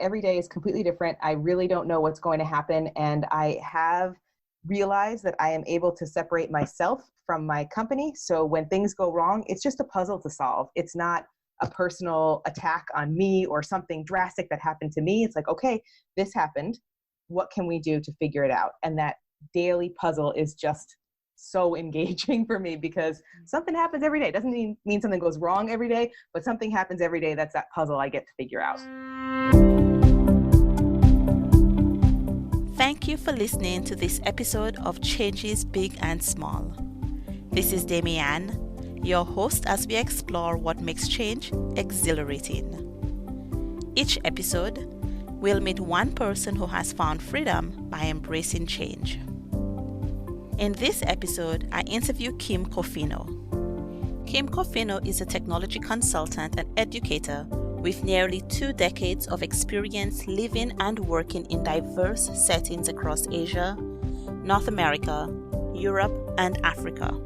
every day is completely different. I really don't know what's going to happen. And I have realized that I am able to separate myself from my company. So when things go wrong, it's just a puzzle to solve. It's not a personal attack on me or something drastic that happened to me. It's like, okay, this happened. What can we do to figure it out? And that daily puzzle is just so engaging for me because something happens every day. It doesn't mean something goes wrong every day, but something happens every day. That's that puzzle I get to figure out. Thank you for listening to this episode of Changes Big and Small. This is Damianne, your host as we explore what makes change exhilarating. Each episode, we'll meet one person who has found freedom by embracing change. In this episode, I interview Kim Cofino. Kim Cofino is a technology consultant and educator with nearly 2 decades of experience living and working in diverse settings across Asia, North America, Europe, and Africa.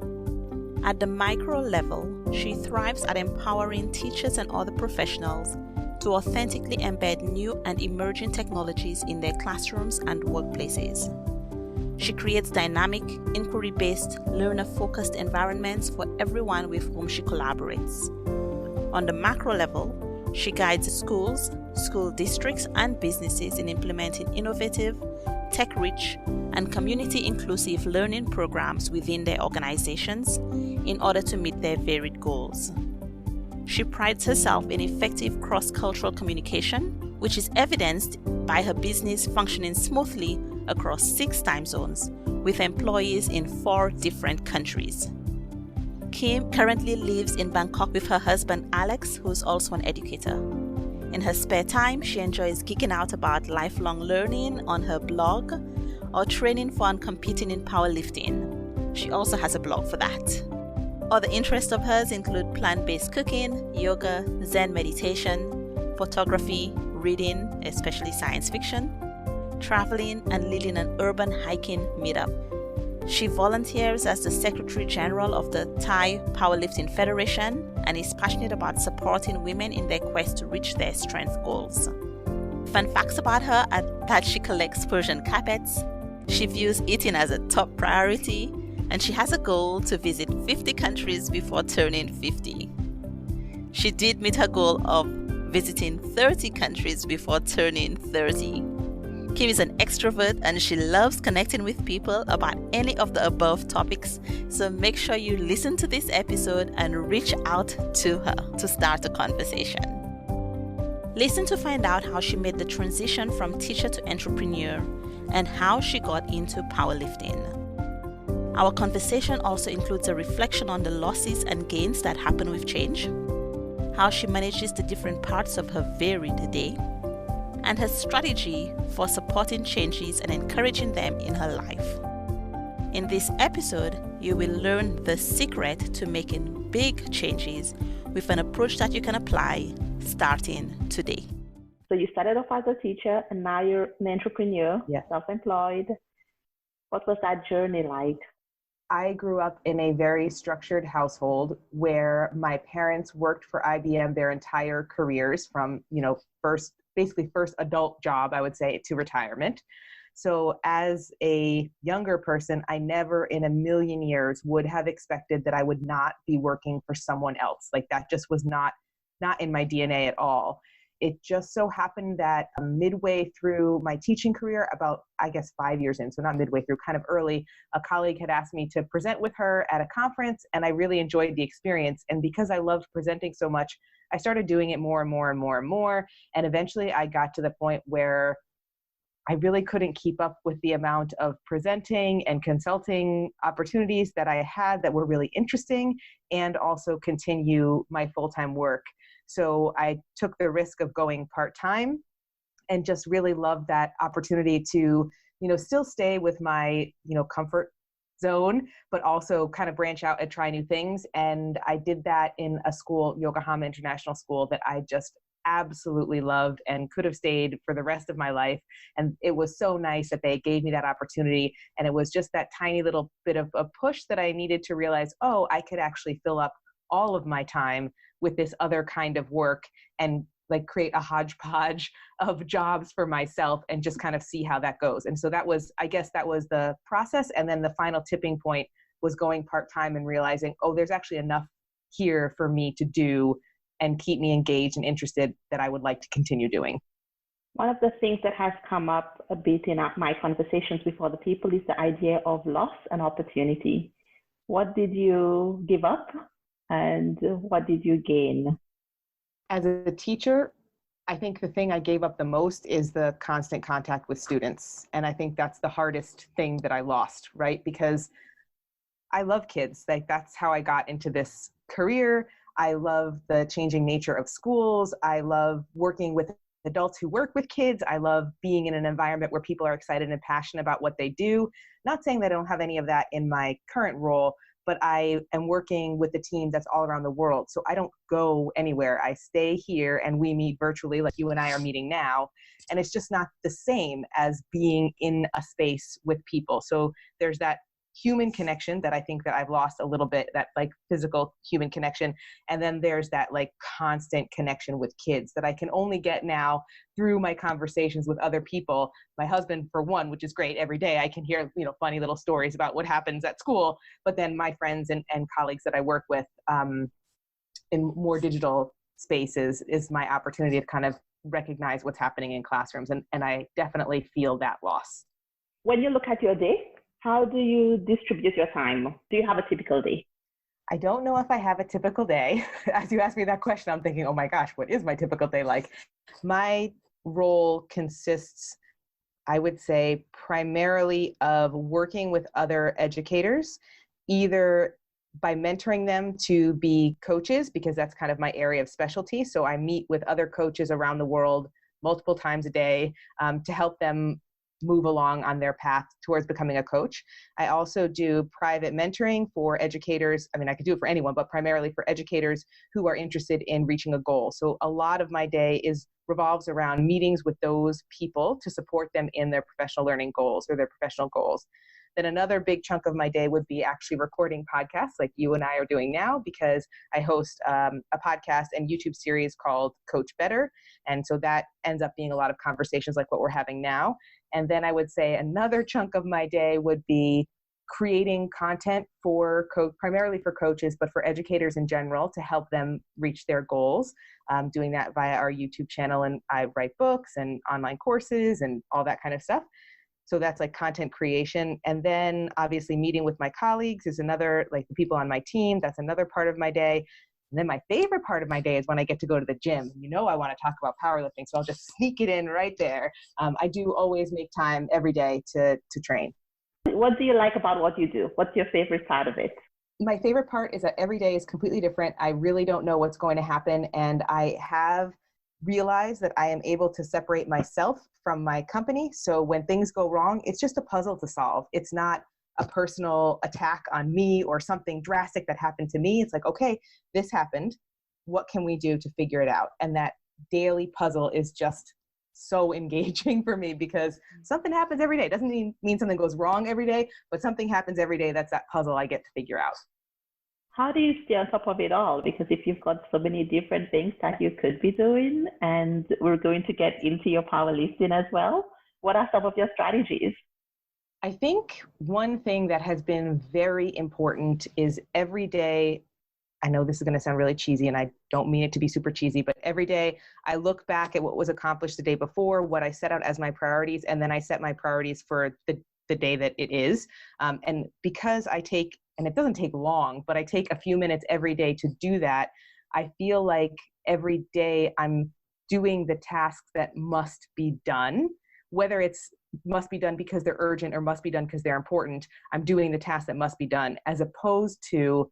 At the micro level, she thrives at empowering teachers and other professionals to authentically embed new and emerging technologies in their classrooms and workplaces. She creates dynamic, inquiry-based, learner-focused environments for everyone with whom she collaborates. On the macro level, she guides schools, school districts, and businesses in implementing innovative, tech-rich, and community-inclusive learning programs within their organizations in order to meet their varied goals. She prides herself in effective cross-cultural communication, which is evidenced by her business functioning smoothly across 6 time zones with employees in 4 different countries. Kim currently lives in Bangkok with her husband Alex, who is also an educator. In her spare time, she enjoys geeking out about lifelong learning on her blog or training for and competing in powerlifting. She also has a blog for that. Other interests of hers include plant-based cooking, yoga, Zen meditation, photography, reading, especially science fiction, traveling, and leading an urban hiking meetup. She volunteers as the Secretary General of the Thai Powerlifting Federation and is passionate about supporting women in their quest to reach their strength goals. Fun facts about her are that she collects Persian carpets, she views eating as a top priority, and she has a goal to visit 50 countries before turning 50. She did meet her goal of visiting 30 countries before turning 30. Kim is an extrovert and she loves connecting with people about any of the above topics, so make sure you listen to this episode and reach out to her to start a conversation. Listen to find out how she made the transition from teacher to entrepreneur and how she got into powerlifting. Our conversation also includes a reflection on the losses and gains that happen with change, how she manages the different parts of her varied day, and her strategy for supporting changes and encouraging them in her life. In this episode, you will learn the secret to making big changes with an approach that you can apply starting today. So you started off as a teacher and now you're an entrepreneur, Yes. self-employed. What was that journey like? I grew up in a very structured household where my parents worked for IBM their entire careers from, first adult job, I would say, to retirement. So as a younger person, I never in a million years would have expected that I would not be working for someone else. Like that just was not in my DNA at all. It just so happened that midway through my teaching career, about, 5 years in, so not midway through, kind of early, a colleague had asked me to present with her at a conference, and I really enjoyed the experience. And because I loved presenting so much, I started doing it more and more and more and more. And eventually I got to the point where I really couldn't keep up with the amount of presenting and consulting opportunities that I had that were really interesting and also continue my full-time work. So I took the risk of going part-time and just really loved that opportunity to, still stay with my, comfort zone, but also kind of branch out and try new things. And I did that in a school, Yokohama International School, that I just absolutely loved and could have stayed for the rest of my life. And it was so nice that they gave me that opportunity. And it was just that tiny little bit of a push that I needed to realize, I could actually fill up all of my time with this other kind of work and like create a hodgepodge of jobs for myself and just kind of see how that goes. And so that was, I guess that was the process. And then the final tipping point was going part-time and realizing, oh, there's actually enough here for me to do and keep me engaged and interested that I would like to continue doing. One of the things that has come up a bit in my conversations with other people is the idea of loss and opportunity. What did you give up and what did you gain? As a teacher, I think the thing I gave up the most is the constant contact with students. And I think that's the hardest thing that I lost, right? Because I love kids. Like that's how I got into this career. I love the changing nature of schools. I love working with adults who work with kids. I love being in an environment where people are excited and passionate about what they do. Not saying that I don't have any of that in my current role, but I am working with a team that's all around the world. So I don't go anywhere. I stay here and we meet virtually like you and I are meeting now. And it's just not the same as being in a space with people. So there's that human connection that I think that I've lost a little bit, that like physical human connection. And then there's that like constant connection with kids that I can only get now through my conversations with other people. My husband, for one, which is great. Every day I can hear, funny little stories about what happens at school, but then my friends and colleagues that I work with in more digital spaces is my opportunity to kind of recognize what's happening in classrooms. And I definitely feel that loss. When you look at your day, how do you distribute your time? Do you have a typical day? I don't know if I have a typical day. As you ask me that question, I'm thinking, oh my gosh, what is my typical day like? My role consists, I would say, primarily of working with other educators, either by mentoring them to be coaches, because that's kind of my area of specialty. So I meet with other coaches around the world multiple times a day to help them move along on their path towards becoming a coach. I also do private mentoring for educators. I mean, I could do it for anyone, but primarily for educators who are interested in reaching a goal. So a lot of my day revolves around meetings with those people to support them in their professional learning goals or their professional goals. Then another big chunk of my day would be actually recording podcasts like you and I are doing now, because I host a podcast and YouTube series called Coach Better. And so that ends up being a lot of conversations like what we're having now. And then I would say another chunk of my day would be creating content for primarily for coaches, but for educators in general to help them reach their goals. Doing that via our YouTube channel, and I write books and online courses and all that kind of stuff. So that's like content creation. And then obviously meeting with my colleagues is another, like the people on my team, that's another part of my day. And then my favorite part of my day is when I get to go to the gym. I want to talk about powerlifting, so I'll just sneak it in right there. I do always make time every day to train. What do you like about what you do? What's your favorite part of it? My favorite part is that every day is completely different. I really don't know what's going to happen. And I have realized that I am able to separate myself from my company. So when things go wrong, it's just a puzzle to solve. It's not a personal attack on me or something drastic that happened to me. It's like, okay, this happened. What can we do to figure it out? And that daily puzzle is just so engaging for me, because something happens every day. It doesn't mean something goes wrong every day, but something happens every day. That's that puzzle I get to figure out. How do you stay on top of it all? Because if you've got so many different things that you could be doing, and we're going to get into your powerlifting as well, what are some of your strategies? I think one thing that has been very important is every day, I know this is going to sound really cheesy and I don't mean it to be super cheesy, but every day I look back at what was accomplished the day before, what I set out as my priorities, and then I set my priorities for the day that it is. And because and it doesn't take long, but I take a few minutes every day to do that, I feel like every day I'm doing the tasks that must be done, whether it's must be done because they're urgent or must be done because they're important. I'm doing the tasks that must be done, as opposed to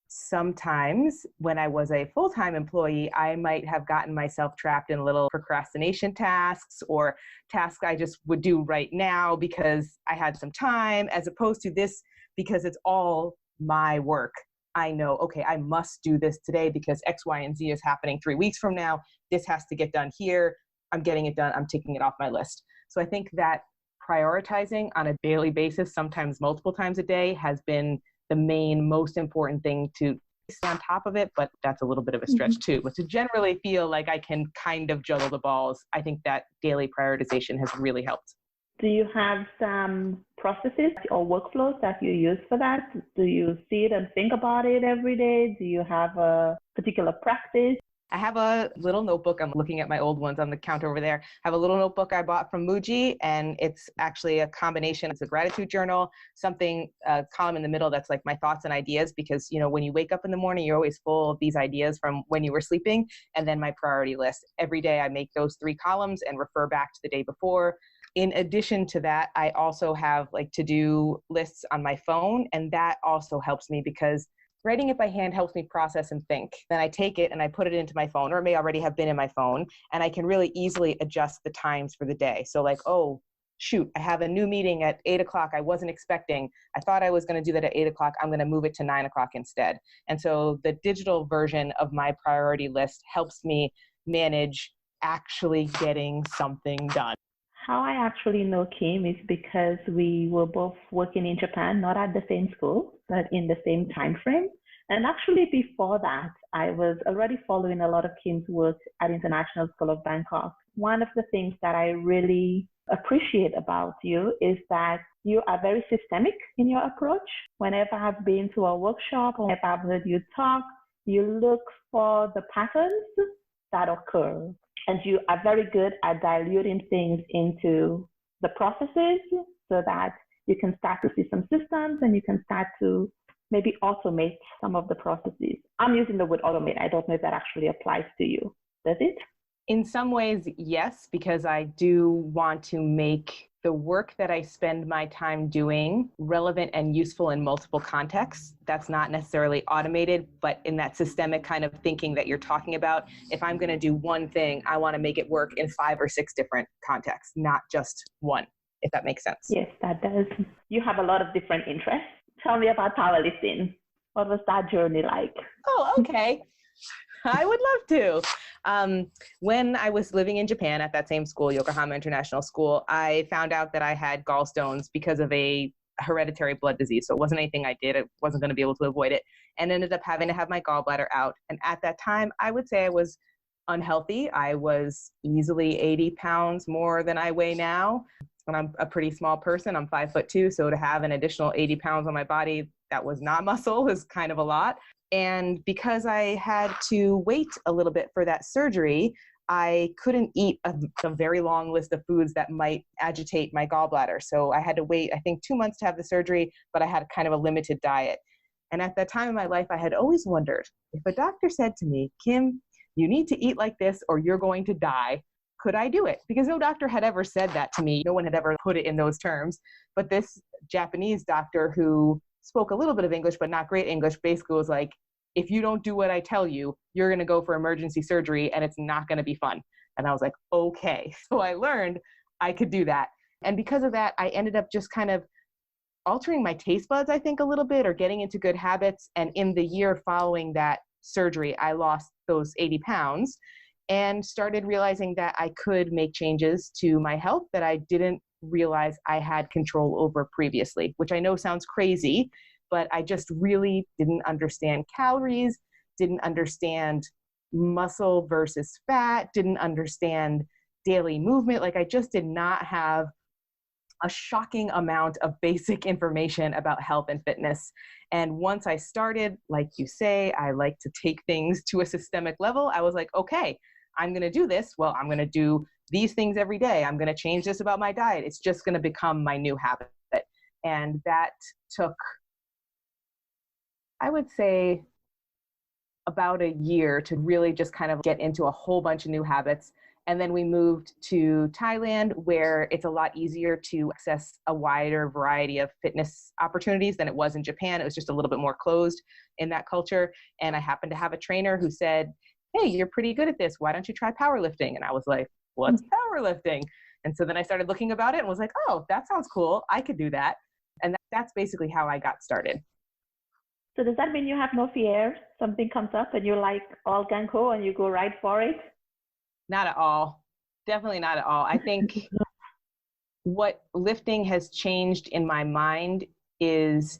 sometimes when I was a full-time employee, I might have gotten myself trapped in little procrastination tasks or tasks I just would do right now because I had some time, as opposed to this, because it's all my work. I know, okay, I must do this today because X, Y, and Z is happening 3 weeks from now. This has to get done here. I'm getting it done. I'm ticking it off my list. So I think that prioritizing on a daily basis, sometimes multiple times a day, has been the most important thing to stay on top of it, but that's a little bit of a stretch too. But to generally feel like I can kind of juggle the balls, I think that daily prioritization has really helped. Do you have some processes or workflows that you use for that? Do you sit and think about it every day? Do you have a particular practice? I have a little notebook. I'm looking at my old ones on the counter over there. I have a little notebook I bought from Muji, and it's actually a combination. It's a gratitude journal, a column in the middle that's like my thoughts and ideas, because, when you wake up in the morning, you're always full of these ideas from when you were sleeping. And then my priority list. Every day I make those 3 columns and refer back to the day before. In addition to that, I also have like to-do lists on my phone, and that also helps me because writing it by hand helps me process and think. Then I take it and I put it into my phone, or it may already have been in my phone, and I can really easily adjust the times for the day. So like, oh, shoot, I have a new meeting at 8 o'clock I wasn't expecting. I thought I was going to do that at 8 o'clock. I'm going to move it to 9 o'clock instead. And so the digital version of my priority list helps me manage actually getting something done. How I actually know Kim is because we were both working in Japan, not at the same school, but in the same time frame. And actually before that, I was already following a lot of Kim's work at International School of Bangkok. One of the things that I really appreciate about you is that you are very systemic in your approach. Whenever I've been to a workshop or if I've heard you talk, you look for the patterns that occur. And you are very good at diluting things into the processes so that you can start to see some systems and you can start to maybe automate some of the processes. I'm using the word automate. I don't know if that actually applies to you. Does it? In some ways, yes, because I do want to make the work that I spend my time doing relevant and useful in multiple contexts. That's not necessarily automated, but in that systemic kind of thinking that you're talking about, if I'm going to do one thing, I want to make it work in 5 or 6 different contexts, not just one, if that makes sense. Yes, that does. You have a lot of different interests. Tell me about powerlifting. What was that journey like? Oh, okay. I would love to. When I was living in Japan at that same school, Yokohama International School, I found out that I had gallstones because of a hereditary blood disease. So it wasn't anything I did. I wasn't going to be able to avoid it, and ended up having to have my gallbladder out. And at that time, I would say I was unhealthy. I was easily 80 pounds more than I weigh now. And I'm a pretty small person. I'm 5'2". So to have an additional 80 pounds on my body that was not muscle is kind of a lot. And because I had to wait a little bit for that surgery, I couldn't eat a very long list of foods that might agitate my gallbladder. So I had to wait, I think, 2 months to have the surgery, but I had kind of a limited diet. And at that time in my life, I had always wondered, if a doctor said to me, Kim, you need to eat like this or you're going to die, could I do it? Because no doctor had ever said that to me. No one had ever put it in those terms. But this Japanese doctor who spoke a little bit of English, but not great English, basically was like, if you don't do what I tell you, you're going to go for emergency surgery and it's not going to be fun. And I was like, okay. So I learned I could do that. And because of that, I ended up just kind of altering my taste buds, I think, a little bit, or getting into good habits. And in the year following that surgery, I lost those 80 pounds and started realizing that I could make changes to my health that I didn't realize I had control over previously, which I know sounds crazy, but I just really didn't understand calories, didn't understand muscle versus fat, didn't understand daily movement. Like I just did not have a shocking amount of basic information about health and fitness. And once I started, like you say, I like to take things to a systemic level. I was like, okay, I'm going to do this. Well, I'm going to do these things every day. I'm going to change this about my diet. It's just going to become my new habit. And that took, I would say, about a year to really just kind of get into a whole bunch of new habits. And then we moved to Thailand, where it's a lot easier to access a wider variety of fitness opportunities than it was in Japan. It was just a little bit more closed in that culture. And I happened to have a trainer who said, hey, you're pretty good at this. Why don't you try powerlifting? And I was like, what's powerlifting? And so then I started looking about it and was like, oh, that sounds cool. I could do that. And that's basically how I got started. So does that mean you have no fear? Something comes up and you're like all gung ho and you go right for it? Not at all. Definitely not at all. I think what lifting has changed in my mind is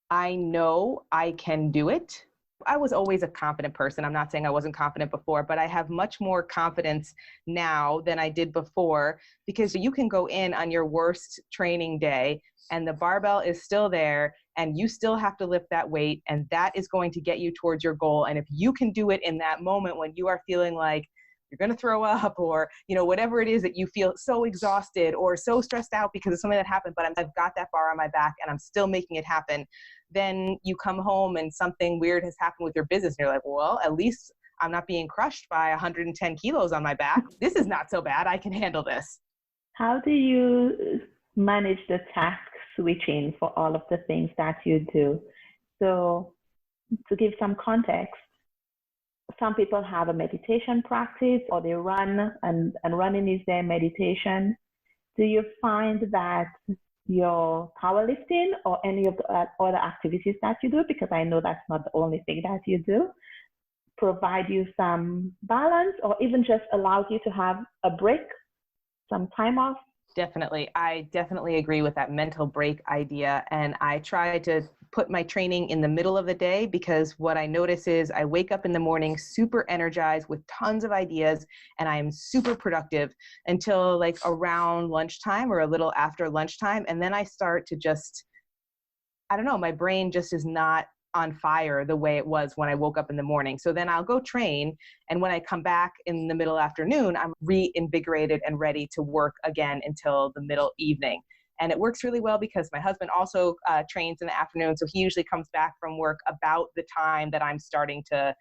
I know I can do it. I was always a confident person. I'm not saying I wasn't confident before, but I have much more confidence now than I did before, because you can go in on your worst training day and the barbell is still there and you still have to lift that weight, and that is going to get you towards your goal. And if you can do it in that moment when you are feeling like you're going to throw up, or, whatever it is that you feel so exhausted or so stressed out because of something that happened, but I've got that bar on my back and I'm still making it happen. Then you come home and something weird has happened with your business and you're like, well, at least I'm not being crushed by 110 kilos on my back. This is not so bad. I can handle this. How do you manage the task switching for all of the things that you do? So to give some context, some people have a meditation practice, or they run, and running is their meditation. Do you find that your powerlifting or any of the other activities that you do, because I know that's not the only thing that you do, provide you some balance, or even just allows you to have a break, some time off? Definitely. I definitely agree with that mental break idea. And I try to put my training in the middle of the day, because what I notice is I wake up in the morning super energized with tons of ideas, and I am super productive until like around lunchtime or a little after lunchtime. And then I start to just, I don't know, my brain just is not on fire the way it was when I woke up in the morning. So then I'll go train. And when I come back in the middle afternoon, I'm reinvigorated and ready to work again until the middle evening. And it works really well because my husband also trains in the afternoon. So he usually comes back from work about the time that I'm starting to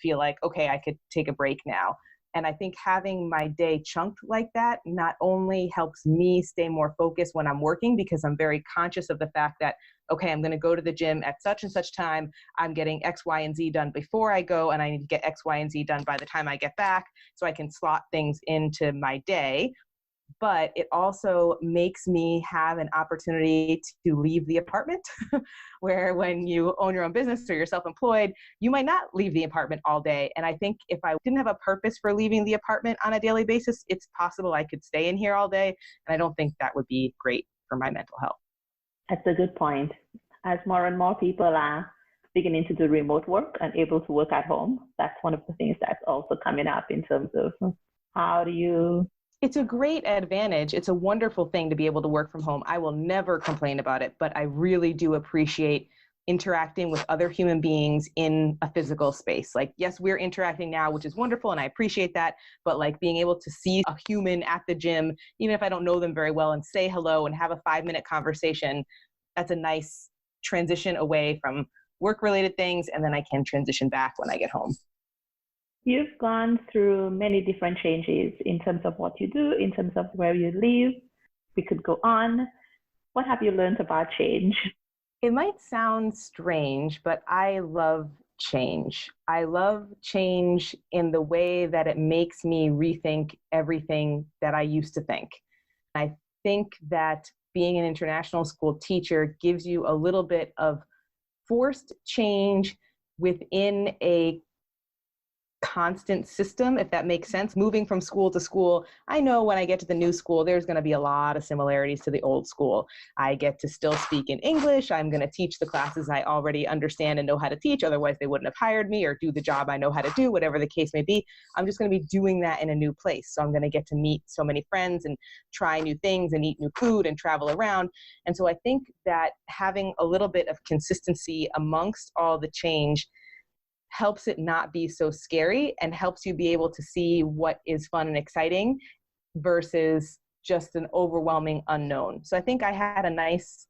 feel like, okay, I could take a break now. And I think having my day chunked like that not only helps me stay more focused when I'm working, because I'm very conscious of the fact that, okay, I'm going to go to the gym at such and such time. I'm getting X, Y, and Z done before I go, and I need to get X, Y, and Z done by the time I get back, so I can slot things into my day. But it also makes me have an opportunity to leave the apartment, where when you own your own business or you're self-employed, you might not leave the apartment all day. And I think if I didn't have a purpose for leaving the apartment on a daily basis, it's possible I could stay in here all day. And I don't think that would be great for my mental health. That's a good point. As more and more people are beginning to do remote work and able to work at home, that's one of the things that's also coming up in terms of how do you... It's a great advantage. It's a wonderful thing to be able to work from home. I will never complain about it, but I really do appreciate interacting with other human beings in a physical space. Like, yes, we're interacting now, which is wonderful, and I appreciate that, but like being able to see a human at the gym, even if I don't know them very well, and say hello and have a 5-minute conversation, that's a nice transition away from work-related things, and then I can transition back when I get home. You've gone through many different changes in terms of what you do, in terms of where you live. We could go on. What have you learned about change? It might sound strange, but I love change. I love change in the way that it makes me rethink everything that I used to think. I think that being an international school teacher gives you a little bit of forced change within a constant system, if that makes sense. Moving from school to school, I know when I get to the new school, there's going to be a lot of similarities to the old school. I get to still speak in English. I'm going to teach the classes I already understand and know how to teach. Otherwise, they wouldn't have hired me, or do the job I know how to do, whatever the case may be. I'm just going to be doing that in a new place. So I'm going to get to meet so many friends and try new things and eat new food and travel around. And so I think that having a little bit of consistency amongst all the change helps it not be so scary, and helps you be able to see what is fun and exciting versus just an overwhelming unknown. So I think I had a nice,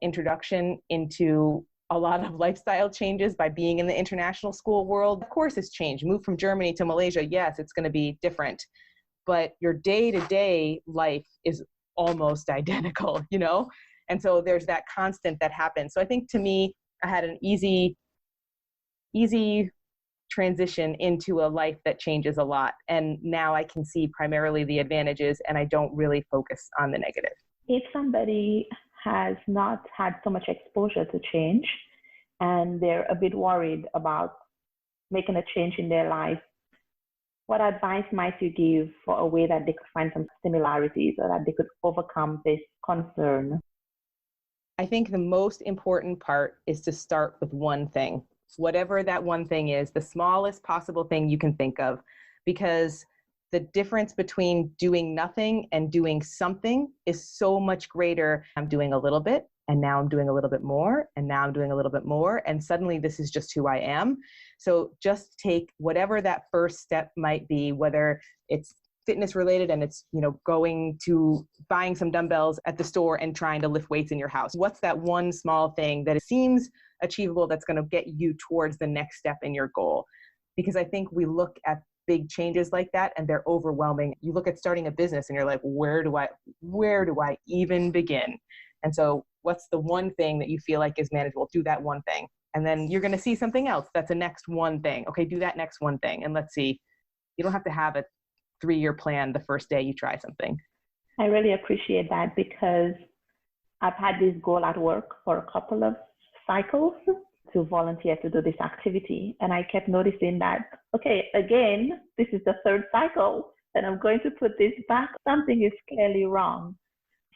introduction into a lot of lifestyle changes by being in the international school world. Of course, it's changed. Move from Germany to Malaysia, yes, it's going to be different, but your day-to-day life is almost identical, And so there's that constant that happens. So I think to me, I had an easy transition into a life that changes a lot. And now I can see primarily the advantages, and I don't really focus on the negative. If somebody has not had so much exposure to change and they're a bit worried about making a change in their life, what advice might you give for a way that they could find some similarities, or that they could overcome this concern? I think the most important part is to start with one thing. whatever that one thing is, the smallest possible thing you can think of, because the difference between doing nothing and doing something is so much greater. I'm doing a little bit, and now I'm doing a little bit more, and now I'm doing a little bit more, and suddenly this is just who I am. So just take whatever that first step might be, whether it's fitness related and it's, going to buying some dumbbells at the store and trying to lift weights in your house. What's that one small thing that it seems achievable that's going to get you towards the next step in your goal? Because I think we look at big changes like that and they're overwhelming. You look at starting a business and you're like, where do I even begin? And so what's the one thing that you feel like is manageable? Do that one thing. And then you're going to see something else. That's the next one thing. Okay, do that next one thing. And let's see, you don't have to have a 3-year plan the first day you try something. I really appreciate that, because I've had this goal at work for a couple of cycles to volunteer to do this activity. And I kept noticing that, okay, again, this is the 3rd cycle and I'm going to put this back. Something is clearly wrong.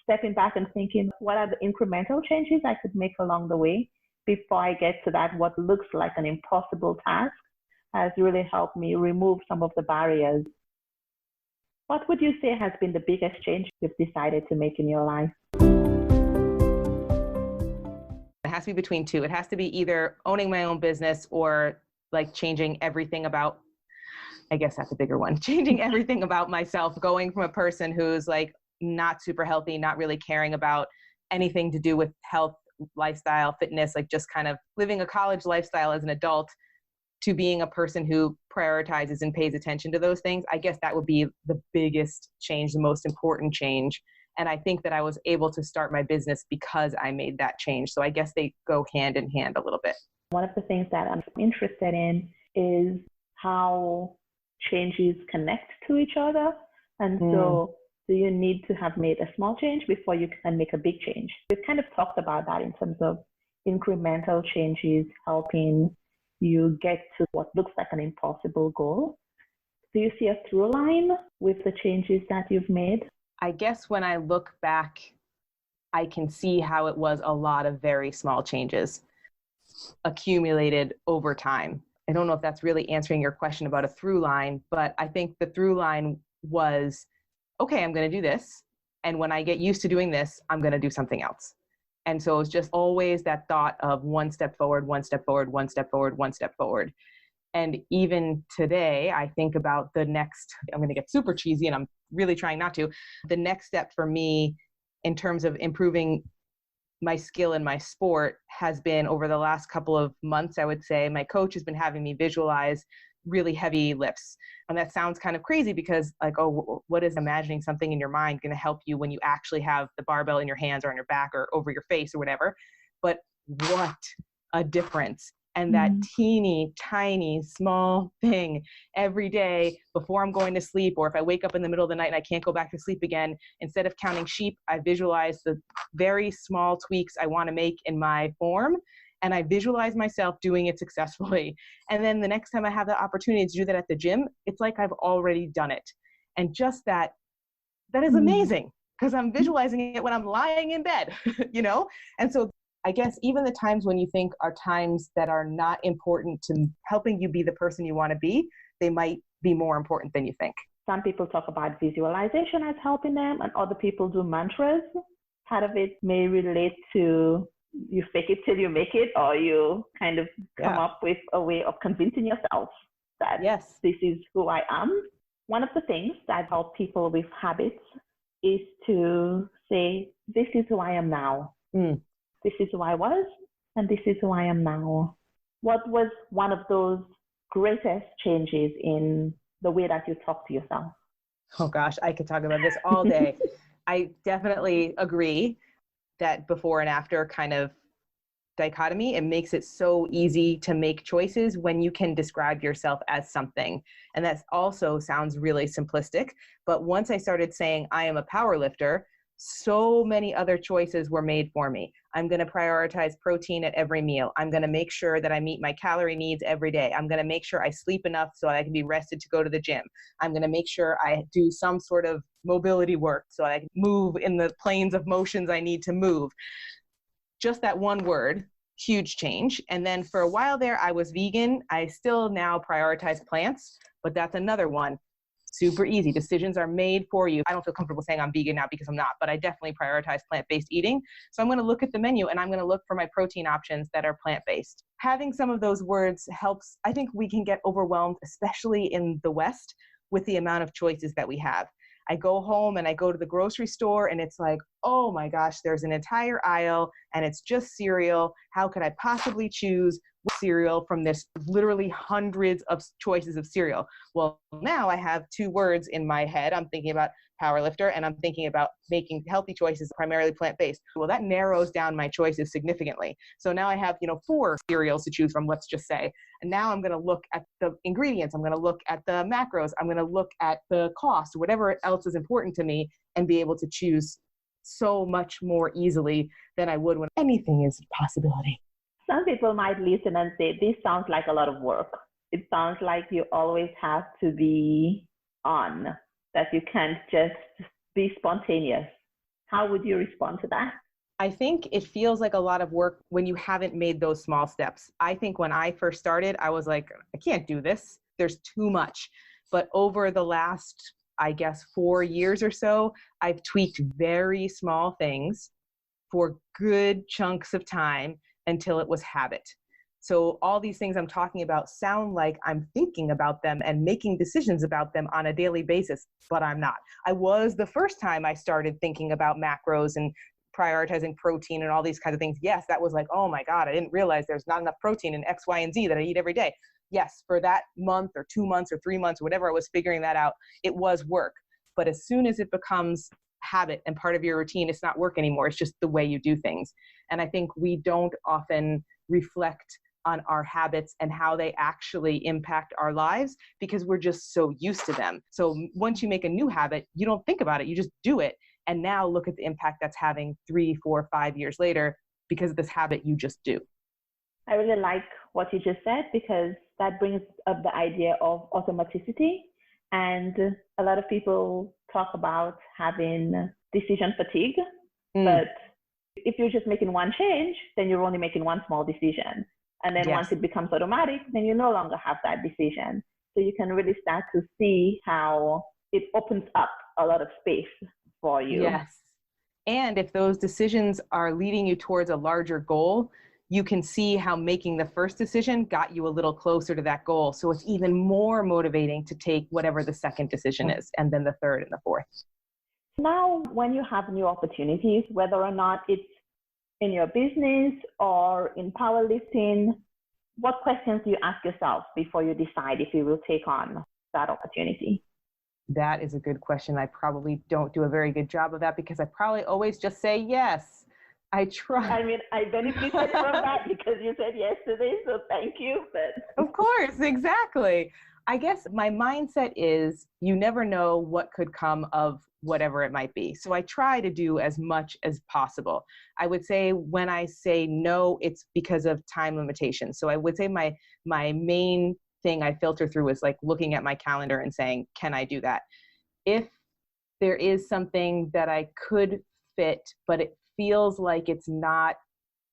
Stepping back and thinking, what are the incremental changes I could make along the way before I get to that what looks like an impossible task has really helped me remove some of the barriers. What would you say has been the biggest change you've decided to make in your life? It has to be between two. It has to be either owning my own business or like changing everything about, I guess that's a bigger one, changing everything about myself, going from a person who's like not super healthy, not really caring about anything to do with health, lifestyle, fitness, like just kind of living a college lifestyle as an adult, to being a person who prioritizes and pays attention to those things. I guess that would be the biggest change, the most important change. And I think that I was able to start my business because I made that change. So I guess they go hand in hand a little bit. One of the things that I'm interested in is how changes connect to each other. And so do you need to have made a small change before you can make a big change? We've kind of talked about that in terms of incremental changes helping you get to what looks like an impossible goal. Do you see a through line with the changes that you've made? I guess when I look back, I can see how it was a lot of very small changes accumulated over time. I don't know if that's really answering your question about a through line, but I think the through line was, okay, I'm going to do this. And when I get used to doing this, I'm going to do something else. And so it's just always that thought of one step forward, one step forward, one step forward, one step forward. And even today, I think about the next, I'm going to get super cheesy and I'm really trying not to, the next step for me in terms of improving my skill in my sport has been over the last couple of months, I would say. My coach has been having me visualize really heavy lifts. And that sounds kind of crazy because like, oh, what is imagining something in your mind going to help you when you actually have the barbell in your hands or on your back or over your face or whatever? But what a difference. And that teeny, tiny, small thing every day before I'm going to sleep, or if I wake up in the middle of the night and I can't go back to sleep again, instead of counting sheep, I visualize the very small tweaks I want to make in my form. And I visualize myself doing it successfully. And then the next time I have the opportunity to do that at the gym, it's like I've already done it. And just that is amazing because I'm visualizing it when I'm lying in bed, you know? And so I guess even the times when you think are times that are not important to helping you be the person you want to be, they might be more important than you think. Some people talk about visualization as helping them, and other people do mantras. Part of it may relate to you fake it till you make it, or you kind of come up with a way of convincing yourself that this is who I am. One of the things that help people with habits is to say, this is who I am now. This is who I was, and this is who I am now. What was one of those greatest changes in the way that you talk to yourself? Oh gosh, I could talk about this all day. I definitely agree that before and after kind of dichotomy, it makes it so easy to make choices when you can describe yourself as something. And that also sounds really simplistic. But once I started saying I am a powerlifter, so many other choices were made for me. I'm going to prioritize protein at every meal. I'm going to make sure that I meet my calorie needs every day. I'm going to make sure I sleep enough so I can be rested to go to the gym. I'm going to make sure I do some sort of mobility work so I can move in the planes of motions I need to move. Just that one word huge change. And then for a while there, I was vegan. I still now prioritize plants, but that's another one. Super easy. Decisions are made for you. I don't feel comfortable saying I'm vegan now because I'm not, but I definitely prioritize plant-based eating. So I'm going to look at the menu and I'm going to look for my protein options that are plant-based. Having some of those words helps. I think we can get overwhelmed, especially in the West, with the amount of choices that we have. I go home and I go to the grocery store and it's like, oh my gosh, there's an entire aisle and it's just cereal. How could I possibly choose cereal from this literally hundreds of choices of cereal? Well, now I have two words in my head. I'm thinking about powerlifter and I'm thinking about making healthy choices, primarily plant-based. Well, that narrows down my choices significantly. So now I have, 4 cereals to choose from, let's just say. And now I'm going to look at the ingredients. I'm going to look at the macros. I'm going to look at the cost, whatever else is important to me, and be able to choose so much more easily than I would when anything is a possibility. Some people might listen and say, this sounds like a lot of work. It sounds like you always have to be on, that you can't just be spontaneous. How would you respond to that? I think it feels like a lot of work when you haven't made those small steps. I think when I first started, I was like, I can't do this. There's too much. But over the last, 4 years or so, I've tweaked very small things for good chunks of time until it was habit. So all these things I'm talking about sound like I'm thinking about them and making decisions about them on a daily basis, but I'm not. I was the first time I started thinking about macros and prioritizing protein and all these kinds of things. Yes, that was like, oh my God, I didn't realize there's not enough protein in X, Y, and Z that I eat every day. Yes, for that month or 2 months or 3 months, or whatever I was figuring that out, it was work. But as soon as it becomes habit and part of your routine, it's not work anymore. It's just the way you do things. And I think we don't often reflect on our habits and how they actually impact our lives because we're just so used to them. So once you make a new habit, you don't think about it, you just do it. And now look at the impact that's having 3, 4, 5 years later because of this habit you just do. I really like what you just said because that brings up the idea of automaticity. And a lot of people talk about having decision fatigue, but if you're just making one change, then you're only making one small decision. And then once it becomes automatic, then you no longer have that decision. So you can really start to see how it opens up a lot of space for you. Yes. And if those decisions are leading you towards a larger goal, you can see how making the first decision got you a little closer to that goal. So it's even more motivating to take whatever the second decision is, and then the third and the fourth. Now, when you have new opportunities, whether or not it's in your business or in powerlifting, what questions do you ask yourself before you decide if you will take on that opportunity? That is a good question. I probably don't do a very good job of that because I probably always just say yes. I try. I mean, I benefited from that because you said yes today, so thank you. But of course, exactly. I guess my mindset is you never know what could come of whatever it might be. So I try to do as much as possible. I would say when I say no, it's because of time limitations. So I would say my main thing I filter through is like looking at my calendar and saying, can I do that? If there is something that I could fit, but it feels like it's not,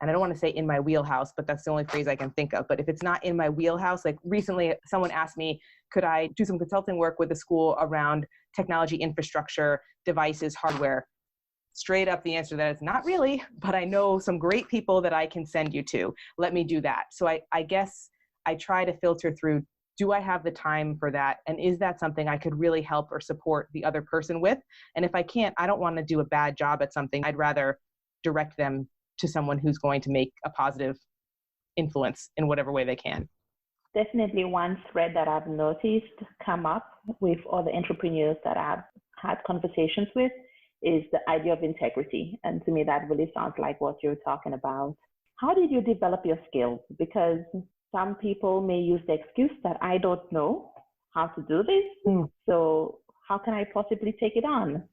and I don't want to say in my wheelhouse, but that's the only phrase I can think of. But if it's not in my wheelhouse, like recently someone asked me, could I do some consulting work with the school around technology infrastructure, devices, hardware? Straight up, the answer to that is not really, but I know some great people that I can send you to. Let me do that. So I guess I try to filter through, do I have the time for that? And is that something I could really help or support the other person with? And if I can't, I don't want to do a bad job at something. I'd rather direct them to someone who's going to make a positive influence in whatever way they can. Definitely one thread that I've noticed come up with all the entrepreneurs that I've had conversations with is the idea of integrity. And to me, that really sounds like what you're talking about. How did you develop your skills? Because some people may use the excuse that I don't know how to do this. So how can I possibly take it on?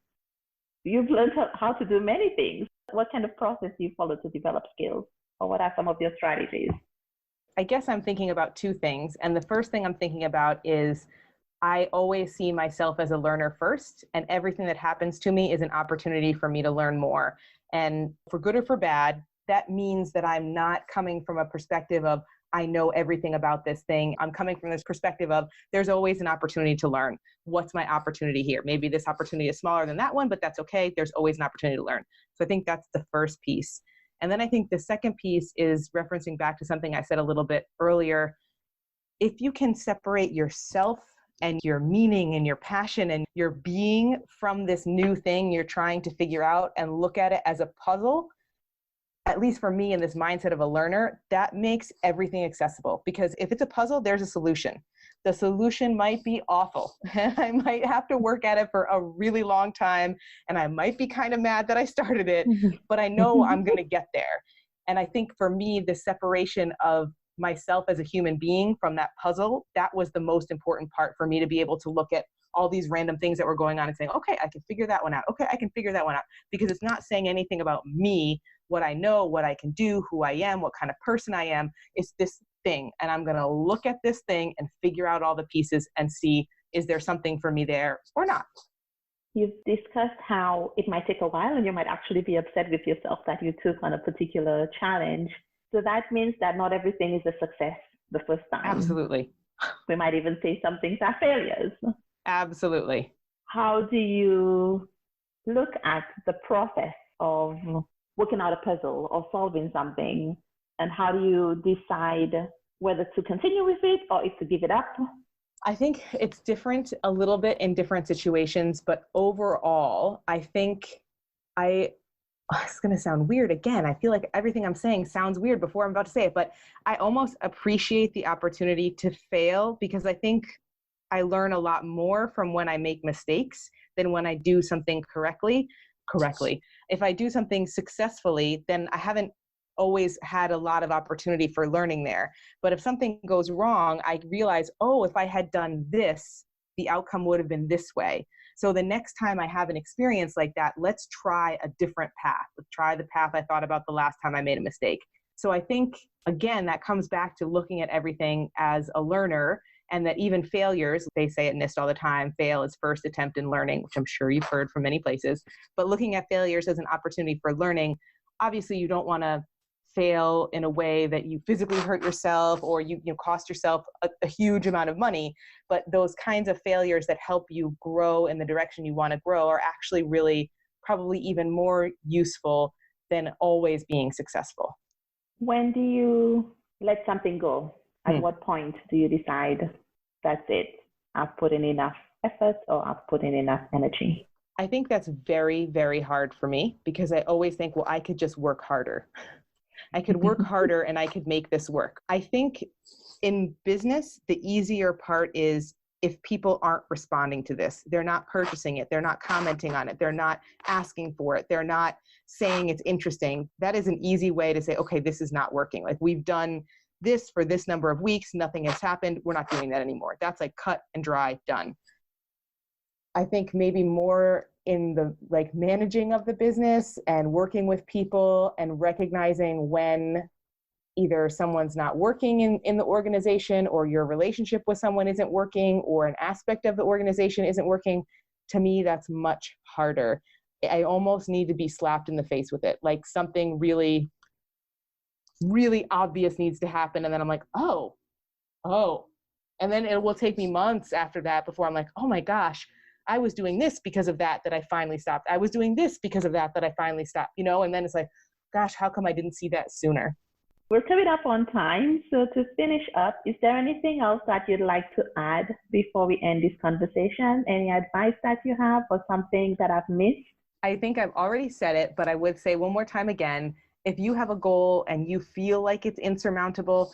You've learned how to do many things. What kind of process do you follow to develop skills? Or what are some of your strategies? I guess I'm thinking about two things. And the first thing I'm thinking about is I always see myself as a learner first, and everything that happens to me is an opportunity for me to learn more. And for good or for bad, that means that I'm not coming from a perspective of, I know everything about this thing. I'm coming from this perspective of, there's always an opportunity to learn. What's my opportunity here? Maybe this opportunity is smaller than that one, but that's okay. There's always an opportunity to learn. So I think that's the first piece. And then I think the second piece is referencing back to something I said a little bit earlier. If you can separate yourself and your meaning and your passion and your being from this new thing you're trying to figure out and look at it as a puzzle, at least for me in this mindset of a learner, that makes everything accessible. Because if it's a puzzle, there's a solution. The solution might be awful. I might have to work at it for a really long time, and I might be kind of mad that I started it, but I know I'm going to get there. And I think for me, the separation of myself as a human being from that puzzle, that was the most important part for me, to be able to look at all these random things that were going on and saying, okay, I can figure that one out. Okay, I can figure that one out. Because it's not saying anything about me, what I know, what I can do, who I am, what kind of person I am. It's this thing. And I'm going to look at this thing and figure out all the pieces and see, is there something for me there or not? You've discussed how it might take a while and you might actually be upset with yourself that you took on a particular challenge. So that means that not everything is a success the first time. Absolutely. We might even say some things are failures. Absolutely. How do you look at the process of working out a puzzle or solving something? And how do you decide whether to continue with it or if to give it up? I think it's different a little bit in different situations, but overall, I think it's going to sound weird again. I feel like everything I'm saying sounds weird before I'm about to say it, but I almost appreciate the opportunity to fail, because I think I learn a lot more from when I make mistakes than when I do something correctly. If I do something successfully, then I haven't always had a lot of opportunity for learning there. But if something goes wrong, I realize, oh, if I had done this, the outcome would have been this way. So the next time I have an experience like that, let's try a different path. Let's try the path I thought about the last time I made a mistake. So I think, again, that comes back to looking at everything as a learner, and that even failures, they say at NIST all the time, fail is first attempt in learning, which I'm sure you've heard from many places. But looking at failures as an opportunity for learning, obviously you don't want to fail in a way that you physically hurt yourself or you cost yourself a huge amount of money. But those kinds of failures that help you grow in the direction you want to grow are actually really probably even more useful than always being successful. When do you let something go? At what point do you decide, that's it, I've put in enough effort or I've put in enough energy? I think that's very, very hard for me, because I always think, well, I could just work harder. I could work harder and I could make this work. I think in business, the easier part is if people aren't responding to this, they're not purchasing it, they're not commenting on it, they're not asking for it, they're not saying it's interesting. That is an easy way to say, okay, this is not working. Like, we've done this for this number of weeks, nothing has happened, we're not doing that anymore. That's like cut and dry, done. I think maybe more in the managing of the business and working with people and recognizing when either someone's not working in the organization, or your relationship with someone isn't working, or an aspect of the organization isn't working. To me, that's much harder. I almost need to be slapped in the face with it. Like, something really, really obvious needs to happen. And then I'm like, oh. And then it will take me months after that before I'm like, oh my gosh, I was doing this because of that I finally stopped. I was doing this because of that I finally stopped, and then it's like, gosh, how come I didn't see that sooner? We're coming up on time. So to finish up, is there anything else that you'd like to add before we end this conversation? Any advice that you have or something that I've missed? I think I've already said it, but I would say one more time again, if you have a goal and you feel like it's insurmountable,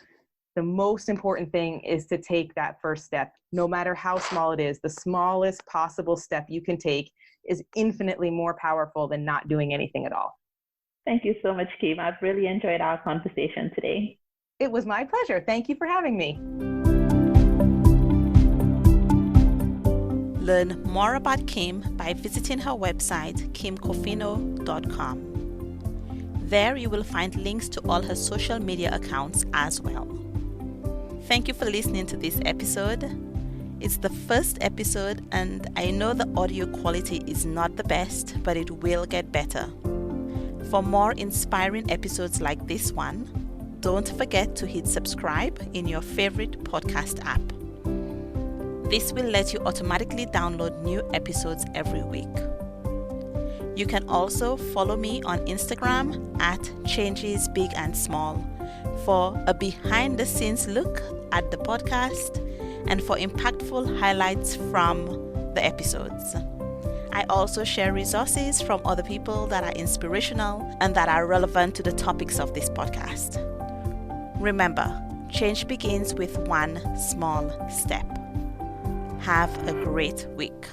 the most important thing is to take that first step. No matter how small it is, the smallest possible step you can take is infinitely more powerful than not doing anything at all. Thank you so much, Kim. I've really enjoyed our conversation today. It was my pleasure. Thank you for having me. Learn more about Kim by visiting her website, kimcofino.com. There you will find links to all her social media accounts as well. Thank you for listening to this episode. It's the first episode, and I know the audio quality is not the best, but it will get better. For more inspiring episodes like this one, don't forget to hit subscribe in your favorite podcast app. This will let you automatically download new episodes every week. You can also follow me on Instagram at Changes Big and Small for a behind-the-scenes look at the podcast and for impactful highlights from the episodes. I also share resources from other people that are inspirational and that are relevant to the topics of this podcast. Remember, change begins with one small step. Have a great week.